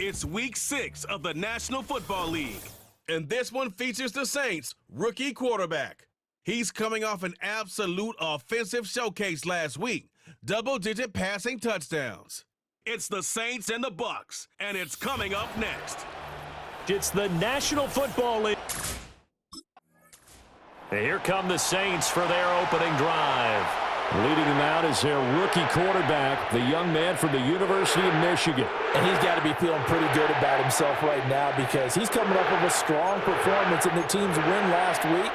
It's week 6 of the National Football League, and this one features the Saints' rookie quarterback. He's coming off an absolute offensive showcase last week, double-digit passing touchdowns. It's the Saints and the Bucs, and it's coming up next. It's the National Football League. Here come the Saints for their opening drive. Leading them out is their rookie quarterback, the young man from the University of Michigan. And he's got to be feeling pretty good about himself right now because he's coming up with a strong performance in the team's win last week.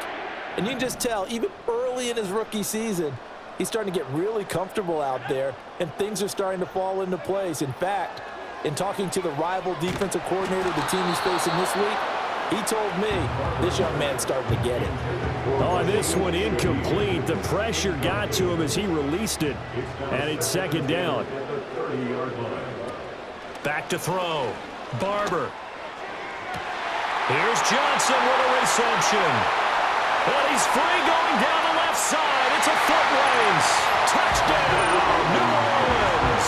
And you can just tell, even early in his rookie season, he's starting to get really comfortable out there, and things are starting to fall into place. In fact, in talking to the rival defensive coordinator the team he's facing this week, he told me this young man's starting to get it. Oh, this one incomplete. The pressure got to him as he released it, and it's second down. Back to throw. Barber. Here's Johnson with a reception. And he's free going down the left side. It's a foot race. Touchdown, New Orleans.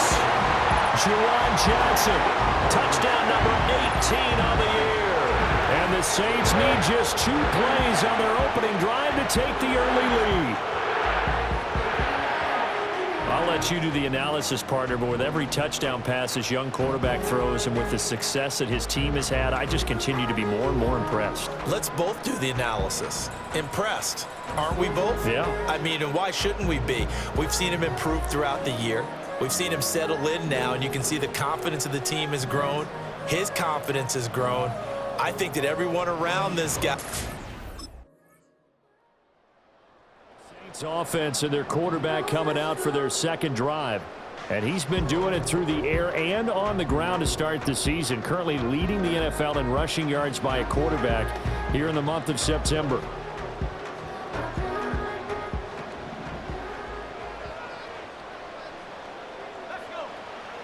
Juwan Johnson, touchdown number 18 on the year. And the Saints need just 2 plays on their opening drive to take the early lead. I'll let you do the analysis, partner, but with every touchdown pass this young quarterback throws and with the success that his team has had, I just continue to be more and more impressed. Let's both do the analysis. Impressed, aren't we both? Yeah. I mean, and why shouldn't we be? We've seen him improve throughout the year. We've seen him settle in now, and you can see the confidence of the team has grown. His confidence has grown. I think that everyone around this guy. Saints offense and their quarterback coming out for their second drive. And he's been doing it through the air and on the ground to start the season. Currently leading the NFL in rushing yards by a quarterback here in the month of September.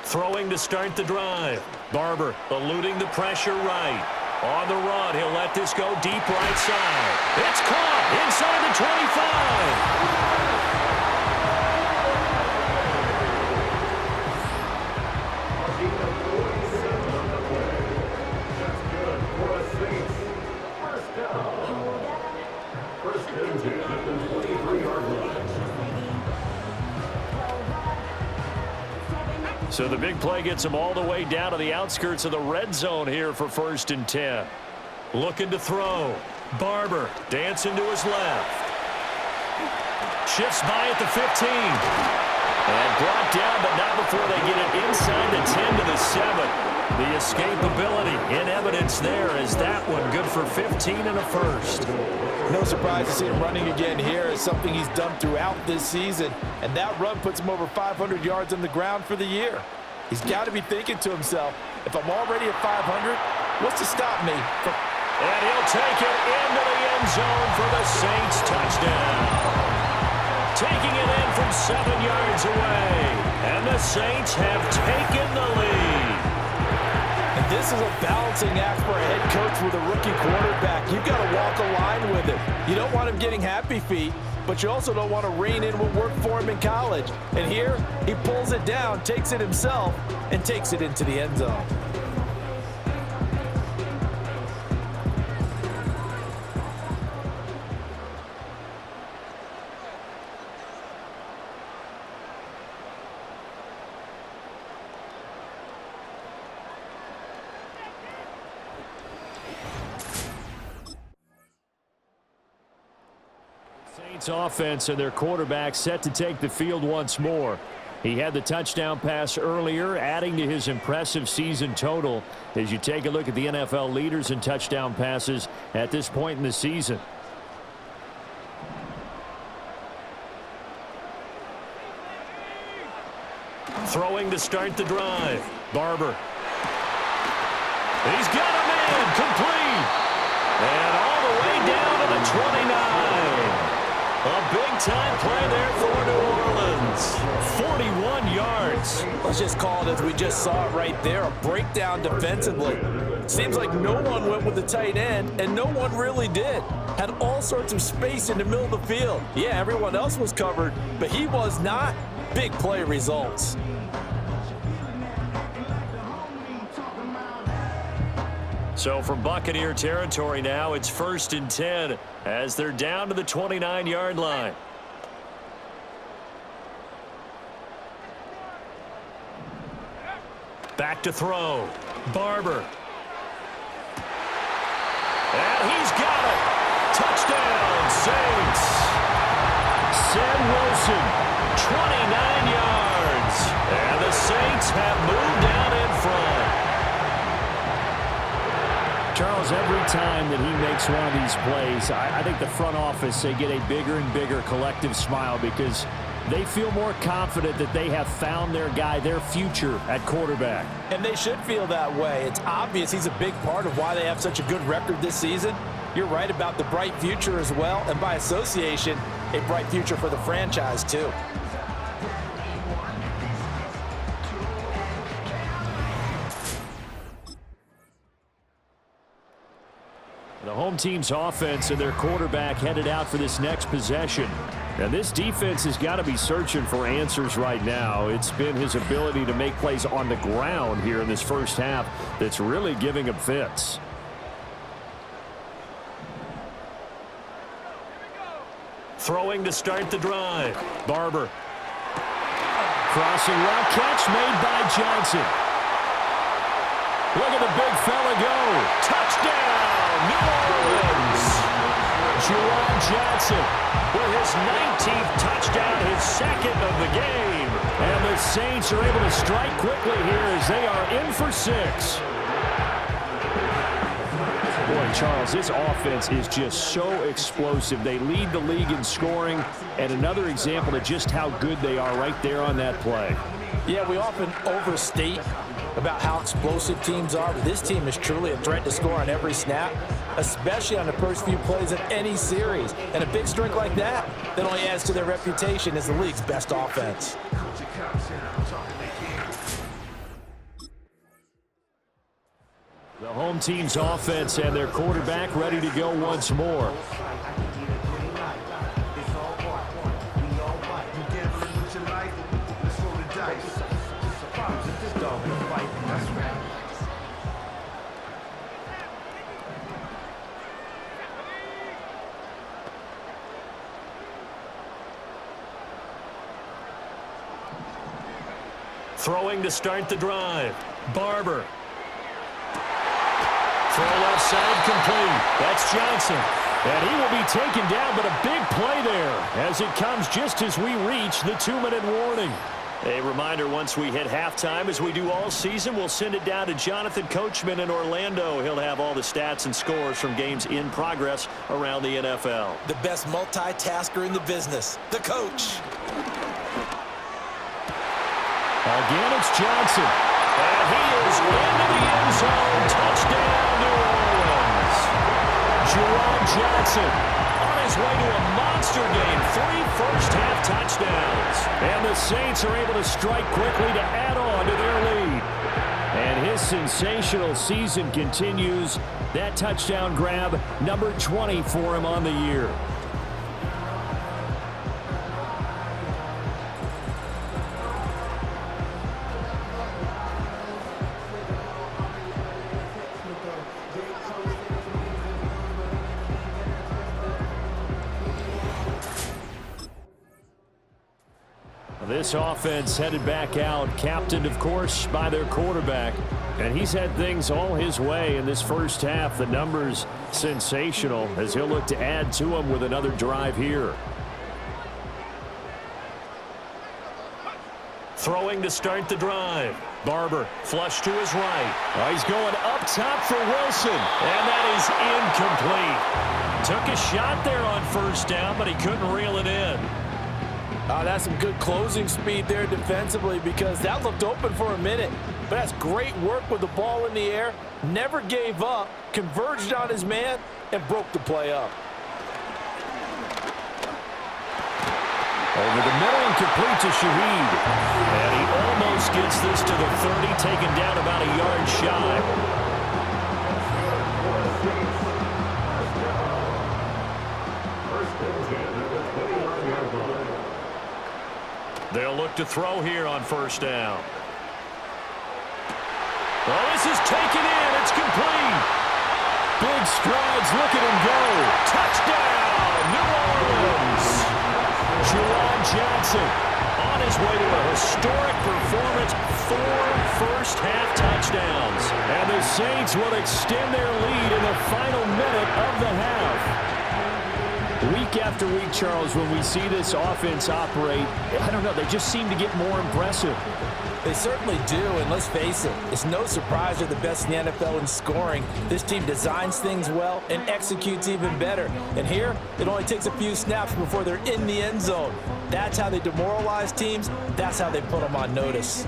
Throwing to start the drive. Barber eluding the pressure right. On the run, he'll let this go deep right side. It's caught inside the 25. So the big play gets him all the way down to the outskirts of the red zone here for 1st and 10. Looking to throw. Barber dancing to his left. Shifts by at the 15. And brought down, but not before they get it inside the 10 to the 7. The escapability in evidence there as that one good for 15 and a first. No surprise to see him running again here. It's something he's done throughout this season. And that run puts him over 500 yards on the ground for the year. He's got to be thinking to himself, if I'm already at 500, what's to stop me from... And he'll take it into the end zone for the Saints touchdown. Taking it in from 7 yards away. And the Saints have taken the lead. And this is a balancing act for a head coach with a rookie quarterback. You've got to walk a line with him. You don't want him getting happy feet, but you also don't want to rein in what worked for him in college. And here, he pulls it down, takes it himself, and takes it into the end zone. Saints offense and their quarterback set to take the field once more. He had the touchdown pass earlier, adding to his impressive season total as you take a look at the NFL leaders in touchdown passes at this point in the season. Throwing to start the drive. Barber. He's got a man complete. And all the way down to the 29. A big-time play there for New Orleans. 41 yards. Let's just call it as we just saw it right there, a breakdown defensively. Seems like no one went with the tight end, and no one really did. Had all sorts of space in the middle of the field. Yeah, everyone else was covered, but he was not. Big play results. So from Buccaneer territory now, it's 1st and 10 as they're down to the 29-yard line. Back to throw. Barber. And he's got it. Touchdown, Saints. Sam Wilson, 29 yards. And the Saints have moved down in front. Charles, every time that he makes one of these plays, I think the front office, they get a bigger and bigger collective smile because they feel more confident that they have found their guy, their future at quarterback. And they should feel that way. It's obvious he's a big part of why they have such a good record this season. You're right about the bright future as well, and by association, a bright future for the franchise too. The home team's offense and their quarterback headed out for this next possession. And this defense has got to be searching for answers right now. It's been his ability to make plays on the ground here in this first half that's really giving him fits. Throwing to start the drive. Barber. Crossing route catch made by Johnson. Look at the big fella go. Touchdown, New Orleans. Juwan Johnson with his 19th touchdown, his second of the game. And the Saints are able to strike quickly here as they are in for 6. Boy, Charles, this offense is just so explosive. They lead the league in scoring, and another example of just how good they are right there on that play. Yeah, we often overstate about how explosive teams are, but this team is truly a threat to score on every snap, especially on the first few plays of any series. And a big strength like that only adds to their reputation as the league's best offense. The home team's offense and their quarterback ready to go once more. Throwing to start the drive. Barber. Throw left side complete. That's Johnson. And he will be taken down, but a big play there as it comes just as we reach the 2-minute warning. A reminder, once we hit halftime, as we do all season, we'll send it down to Jonathan Coachman in Orlando. He'll have all the stats and scores from games in progress around the NFL. The best multitasker in the business, the coach. Again, it's Johnson. And he is into the end zone. Touchdown, New Orleans. Juwan Johnson on his way to a monster game. 3 first-half touchdowns. And the Saints are able to strike quickly to add on to their lead. And his sensational season continues. That touchdown grab, number 20 for him on the year. This offense headed back out, captained, of course, by their quarterback. And he's had things all his way in this first half. The numbers sensational as he'll look to add to them with another drive here. Throwing to start the drive. Barber, flush to his right. Oh, he's going up top for Wilson. And that is incomplete. Took a shot there on first down, but he couldn't reel it in. That's some good closing speed there defensively because that looked open for a minute. But that's great work with the ball in the air. Never gave up, converged on his man, and broke the play up. Over the middle and complete to Shaheed. And he almost gets this to the 30, taken down about a yard shy. They'll look to throw here on first down. Well, this is taken in. It's complete. Big strides, look at him go. Touchdown, New Orleans. Juwan Johnson on his way to a historic performance, 4 first-half touchdowns. And the Saints will extend their lead in the final minute of the half. Week after week, Charles, when we see this offense operate, I don't know, they just seem to get more impressive. They certainly do, and let's face it, it's no surprise they're the best in the NFL in scoring. This team designs things well and executes even better. And here, it only takes a few snaps before they're in the end zone. That's how they demoralize teams. That's how they put them on notice.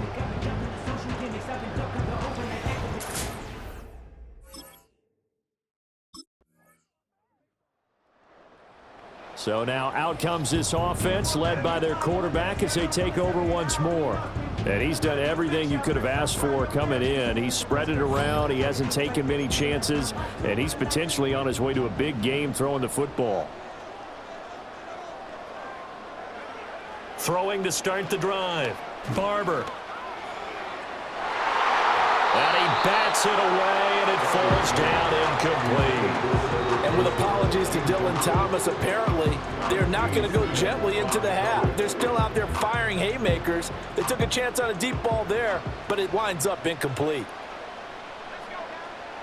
So now out comes this offense led by their quarterback as they take over once more. And he's done everything you could have asked for coming in. He's spread it around. He hasn't taken many chances. And he's potentially on his way to a big game throwing the football. Throwing to start the drive. Barber. And he bats it away, and it falls down incomplete. And with apologies to Dylan Thomas, apparently they're not going to go gently into the half. They're still out there firing haymakers. They took a chance on a deep ball there, but it winds up incomplete.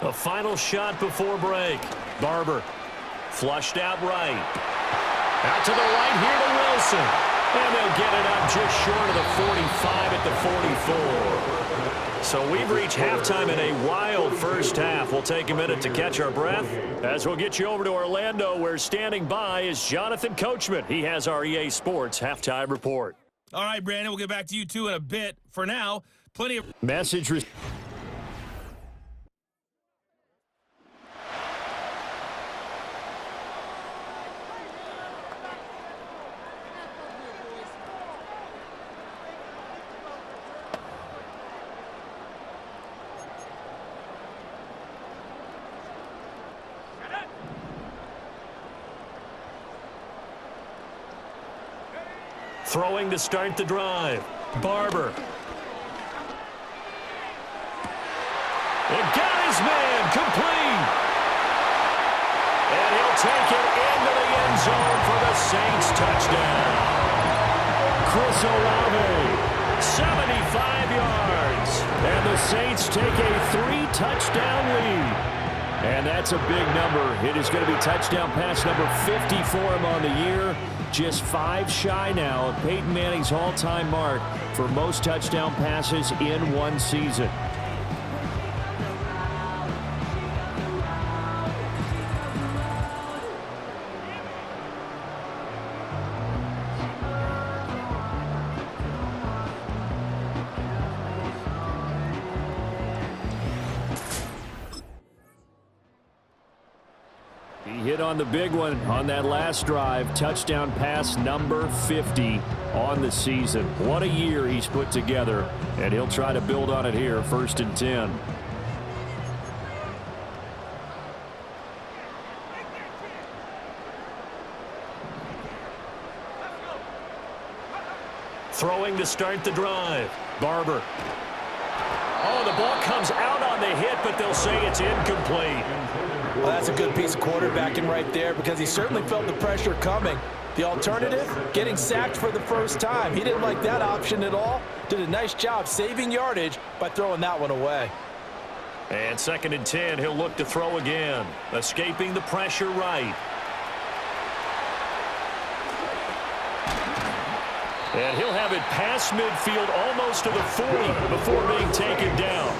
A final shot before break. Barber flushed out right. Out to the right here to Wilson. And they'll get it up just short of the 45 at the 44. So we've reached halftime in a wild first half. We'll take a minute to catch our breath as we'll get you over to Orlando, where standing by is Jonathan Coachman. He has our EA Sports halftime report. All right, Brandon, we'll get back to you two in a bit. For now, plenty of Message received. Throwing to start the drive. Barber. It got his man complete. And he'll take it into the end zone for the Saints touchdown. Chris Olave, 75 yards. and the Saints take a 3-touchdown lead. And that's a big number. It is going to be touchdown pass number 50 for him on the year. Just 5 shy now of Peyton Manning's all-time mark for most touchdown passes in one season. He hit on the big one on that last drive. Touchdown pass number 50 on the season. What a year he's put together, and he'll try to build on it here, 1st and 10. Throwing to start the drive. Barber. Oh, the ball comes out on the hit, but they'll say it's incomplete. Well, that's a good piece of quarterbacking right there, because he certainly felt the pressure coming. The alternative, getting sacked for the first time. He didn't like that option at all. Did a nice job saving yardage by throwing that one away. And 2nd and 10, he'll look to throw again. Escaping the pressure right. And he'll have it past midfield almost to the 40 before being taken down.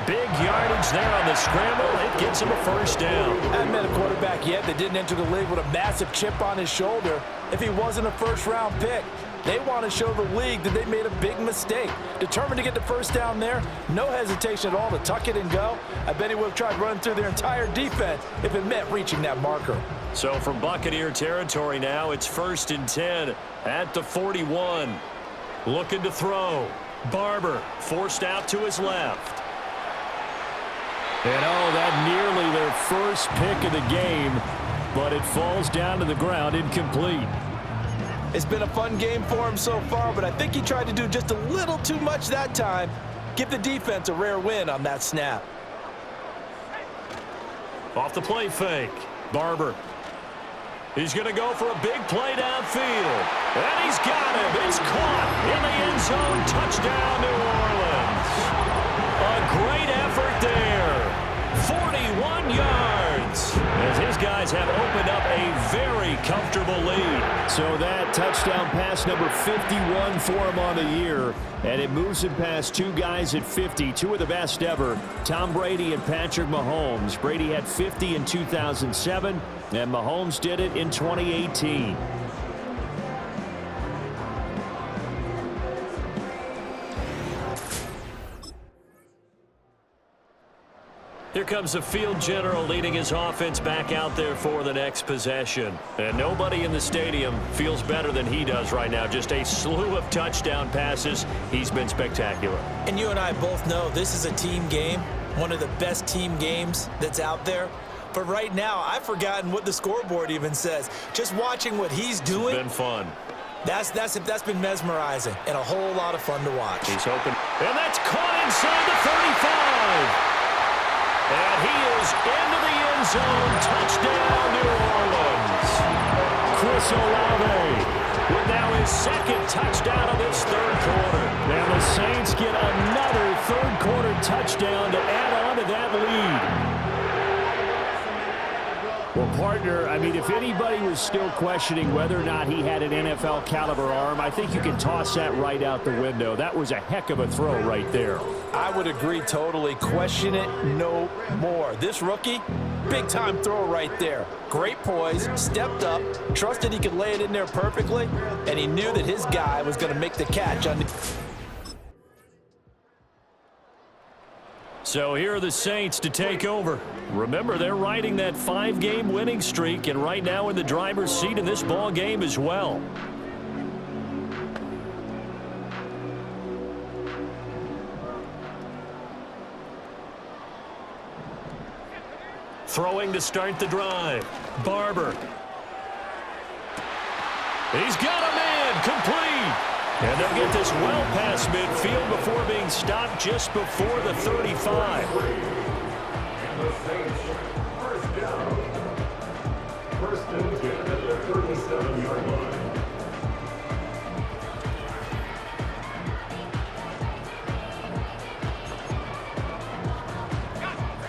Big yardage there on the scramble. It gets him a 1st down. I haven't met a quarterback yet that didn't enter the league with a massive chip on his shoulder if he wasn't a first-round pick. They want to show the league that they made a big mistake. Determined to get the 1st down there, no hesitation at all to tuck it and go. I bet he would have tried running through their entire defense if it meant reaching that marker. So from Buccaneer territory now, it's 1st and 10 at the 41. Looking to throw. Barber forced out to his left. And oh, that nearly their first pick of the game, but it falls down to the ground incomplete. It's been a fun game for him so far, but I think he tried to do just a little too much that time. Give the defense a rare win on that snap. Off the play fake. Barber. He's going to go for a big play downfield. And he's got him. It's caught in the end zone. Touchdown, New Orleans. A great effort there. 41 yards. As his guys have opened up a very comfortable lead. So that touchdown pass number 51 for him on the year. And it moves him past two guys at 50, two of the best ever, Tom Brady and Patrick Mahomes. Brady had 50 in 2007, and Mahomes did it in 2018. Here comes the field general leading his offense back out there for the next possession. And nobody in the stadium feels better than he does right now. Just a slew of touchdown passes. He's been spectacular. And you and I both know this is a team game, one of the best team games that's out there. But right now, I've forgotten what the scoreboard even says. Just watching what he's doing. It's been fun. That's been mesmerizing and a whole lot of fun to watch. He's hoping. And that's caught inside the 35. And he is into the end zone. Touchdown, New Orleans. Chris Olave with now his second touchdown of this third quarter. And the Saints get another third quarter touchdown to add on to that lead. Well, partner, I mean, if anybody was still questioning whether or not he had an NFL caliber arm, I think you can toss that right out the window. That was a heck of a throw right there. I would agree totally. Question it no more. This rookie, big-time throw right there. Great poise, stepped up, trusted he could lay it in there perfectly, and he knew that his guy was going to make the catch on the... So here are the Saints to take over. Remember, they're riding that 5-game winning streak, and right now in the driver's seat in this ball game as well. Throwing to start the drive. Barber. He's got a man complete. And they'll get this well past midfield before being stopped just before the 35. First and 10 at the 37-yard line.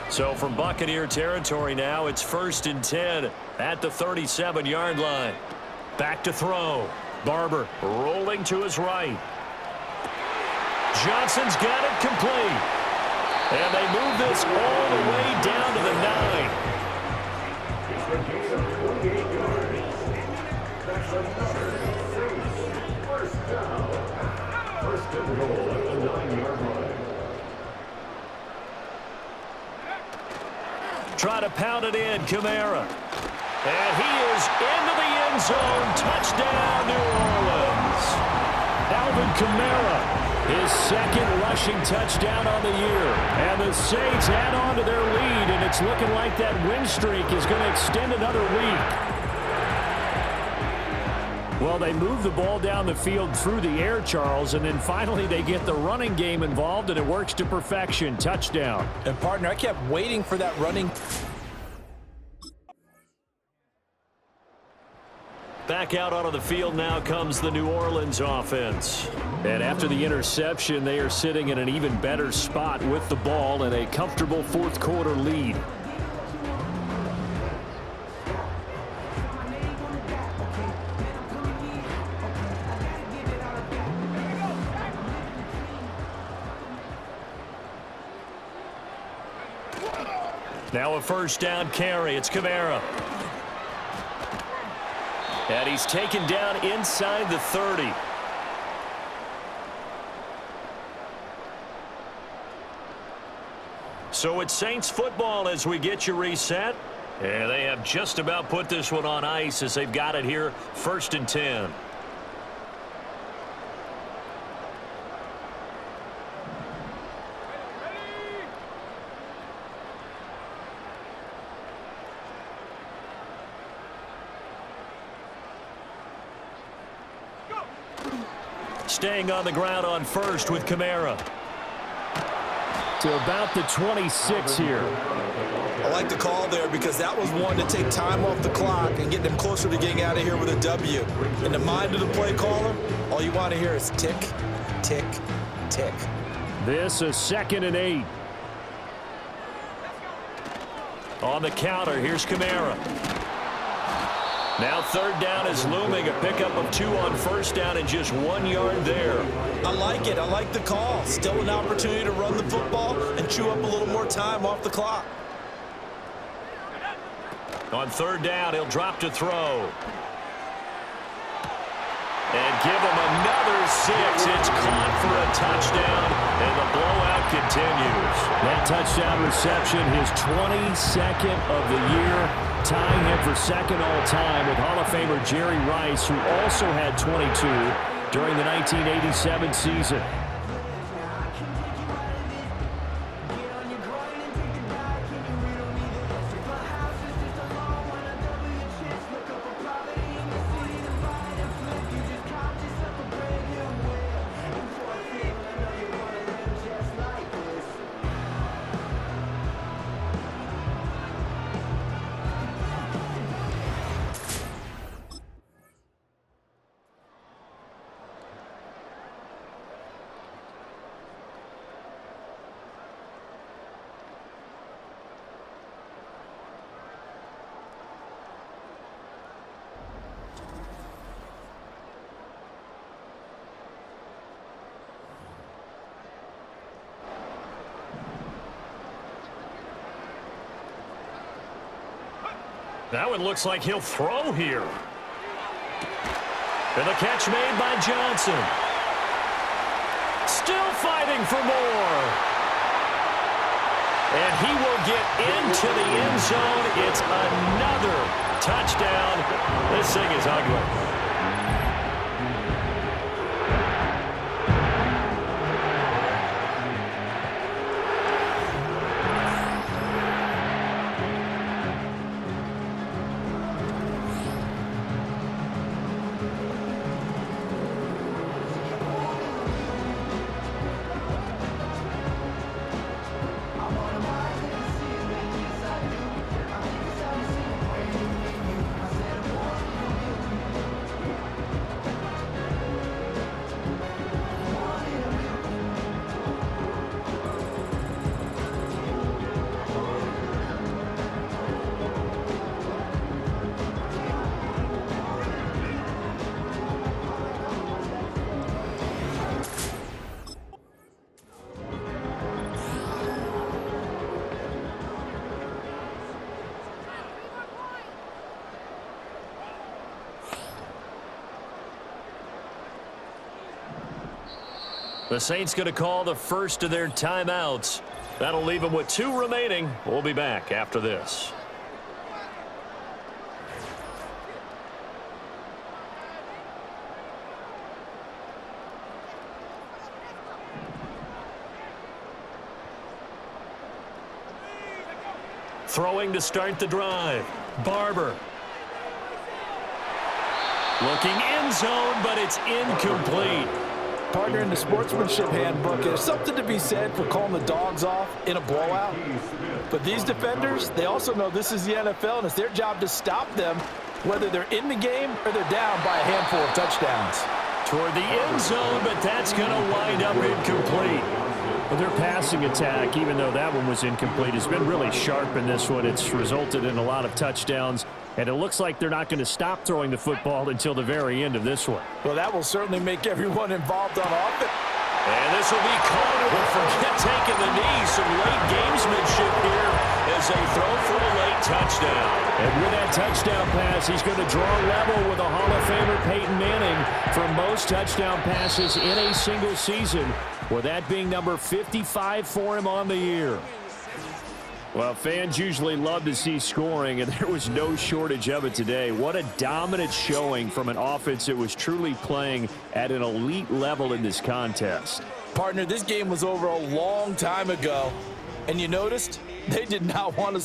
So from Buccaneer territory now, it's 1st and 10 at the 37-yard line. Back to throw. Barber rolling to his right. Johnson's got it complete. And they move this all the way down to the 9. It's a gain of 28 yards. That's another first down. First and goal at the 9-yard line. Try to pound it in, Kamara. And he is into the end zone. Touchdown, New Orleans. Alvin Kamara, his second rushing touchdown on the year. And the Saints add on to their lead, and it's looking like that win streak is going to extend another week. Well, they move the ball down the field through the air, Charles, and then finally they get the running game involved, and it works to perfection. Touchdown. And, partner, I kept waiting for that running... Back out onto the field now comes the New Orleans offense. And after the interception, they are sitting in an even better spot with the ball and a comfortable fourth quarter lead. Now a first down carry. It's Kamara. And he's taken down inside the 30. So it's Saints football as we get you reset. And they have just about put this one on ice as they've got it here, 1st and 10. Staying on the ground on first with Kamara. to about the 26 here. I like the call there because that was one to take time off the clock and get them closer to getting out of here with a W. In the mind of the play caller, all you want to hear is tick, tick, tick. This is 2nd and 8. On the counter, here's Kamara. Now 3rd down is looming. A pickup of 2 on 1st down and just 1 yard there. I like it. I like the call. Still an opportunity to run the football and chew up a little more time off the clock. On 3rd down, he'll drop to throw. And give him another 6. It's caught for a touchdown, and the blowout continues. That touchdown reception, his 22nd of the year, tying him for 2nd all-time with Hall of Famer Jerry Rice, who also had 22 during the 1987 season. That one looks like he'll throw here. And the catch made by Johnson. Still fighting for more. And he will get into the end zone. It's another touchdown. This thing is ugly. The Saints going to call the first of their timeouts. That'll leave them with 2 remaining. We'll be back after this. Throwing to start the drive. Barber. Looking end zone, but it's incomplete. Partner, in the sportsmanship handbook, there's something to be said for calling the dogs off in a blowout. But these defenders, they also know this is the NFL, and it's their job to stop them, whether they're in the game or they're down by a handful of touchdowns. Toward the end zone, but that's going to wind up incomplete. Well, their passing attack, even though that one was incomplete, has been really sharp in this one. It's resulted in a lot of touchdowns, and it looks like they're not going to stop throwing the football until the very end of this one. Well, that will certainly make everyone involved on offense. And this will be caught. Forget taking the knee. Some late gamesmanship here as they throw for a late touchdown. And with that touchdown pass, he's going to draw level with a Hall of Famer Peyton Manning for most touchdown passes in a single season, with that being number 55 for him on the year. Well, fans usually love to see scoring, and there was no shortage of it today. What a dominant showing from an offense that was truly playing at an elite level in this contest. Partner, this game was over a long time ago, and you noticed they did not want to